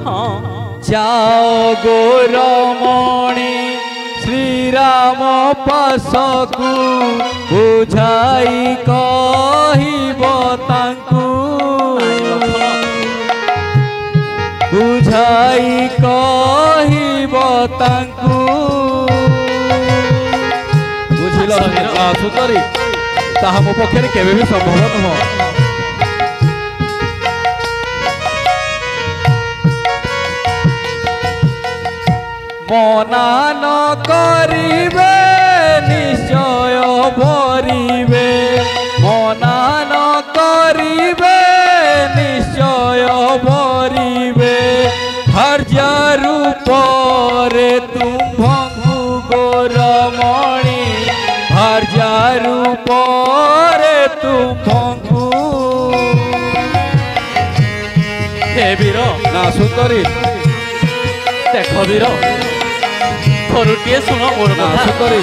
जाओ गोरमणि श्रीराम पासकु बुझाई कहिब तांकु बुझाई कहिब तांकु बुझिल सुंदरी ताहा मो पक्षे केबे भी संभव नुह मना न करिबे निश्चय भरिबे मना न करिबे निश्चय भरिबे हर्जा रूप रे तुम्भंगु गोरमणि हर्जा रूप रे तुम्भंगु हे वीर ना सुंदरी देख वीर थरुटिए सुन मोर सुंदरी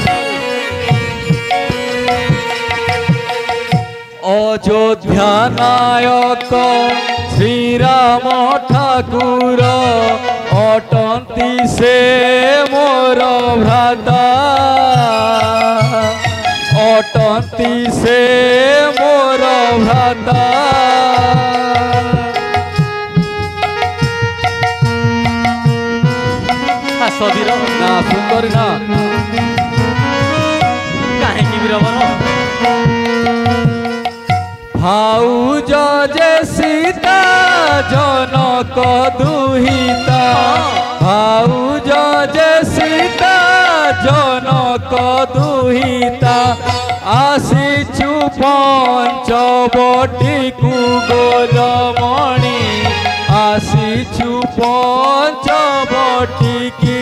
अयोध्या नायक श्रीराम ठाकुर अटंती से मोर भ्राता अटंती से मोर भ्राता वीर ना सुंदरी ना कहीं वीरवर भाउज जे सीता जनक दुहिता भाउज जे सीता जनक दुहिता आसीचु पंचवटी कु गोरमणि आसीचु पंचवटी की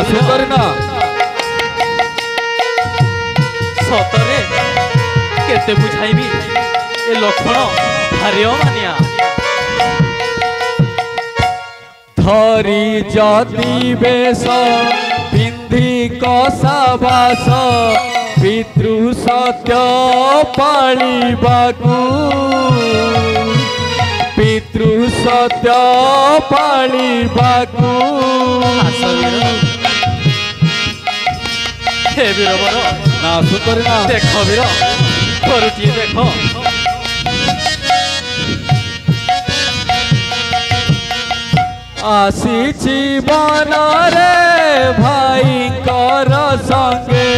सुंदरीना सतरे केते बुझाइबी ए लक्षण भारी मानिया धरी जति बेश पिंधि कसाबास पितृ सत्य पालिबाकू पितृ सत्य पालिबाकू हे वीरवर ना सुंदरी ना देख वीर थरुटिए देख आसीछि बन रे भाई कर संगे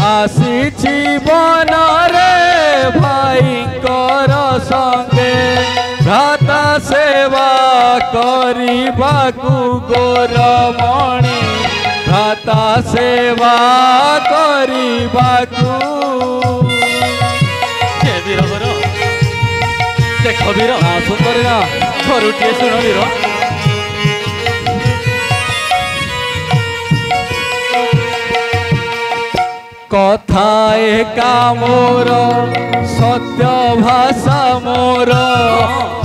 आसीछि बन रे भाई कर संगे भ्राता सेवा करिबाकु गोरमणि भ्राता सेवा करिबाकु हे वीरवर देख वीर सुंदरी ना थरुटिए सुन वीर कथा एका मोर सत्य भाषा मोर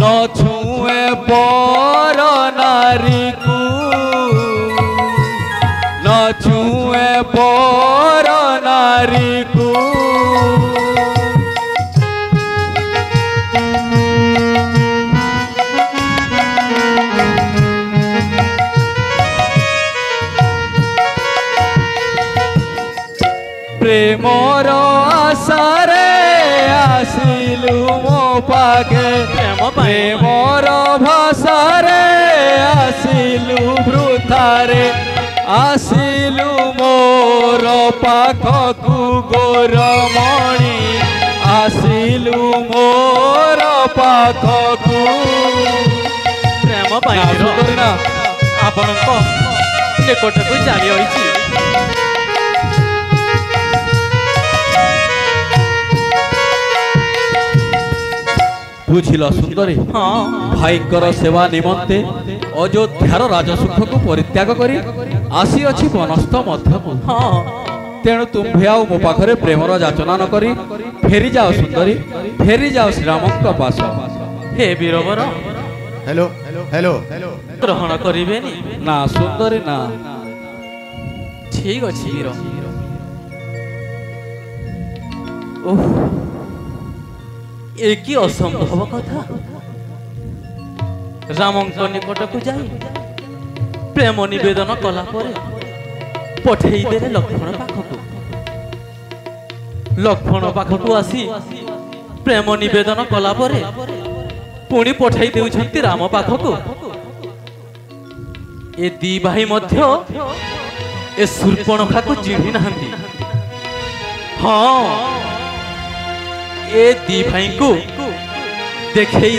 न छुए पर नारी को न छुए पर नारी को प्रेमर आशारे आसिलु मो पाखे प्रेमर भाषारे आसिलु वृथारे आसिलु मोर पाखकु गोरमणि आसिलु मोर पाखकु प्रेम पाइना आपण निकटकु चली आइछि बुझिल सुंदरी भाईकर सेवा निमंते अयोध्यार राजसुख को परित्याग करी आसी अछि वनस्थ मध्यकु तेणु तुम्भे आउ मो पाखरे प्रेमर याचना न करी फेरी जाओ सुंदरी फेरी जाओ श्रीरामक पास हे वीरवर हेलो हेलो हेलो ग्रहण करिवेनी ना सुंदरी ना ठीक अछि वीर ओह एक असंभव कथा रामଙ୍କ निकटକୁ ଯାଇ ପ୍ରେମ ନିବେଦନ କଲା ପରେ ପଠେଇ ଦେଲେ ଲକ୍ଷ୍ମଣ ପାଖକୁ। ଲକ୍ଷ୍ମଣ ପାଖକୁ ଆସି ପ୍ରେମ ନିବେଦନ କଲା ପରେ ପୁଣି ପଠେଇ ଦେଉଛନ୍ତି ରାମ ପାଖକୁ। ଏ ଦି ଭାଇ ମଧ୍ୟ ଏ ଶୂର୍ପଣଖାକୁ ଚିହ୍ନି ନାହାନ୍ତି। ହଁ, ଏ ଦି ଭାଇଙ୍କୁ ଦେଖେଇ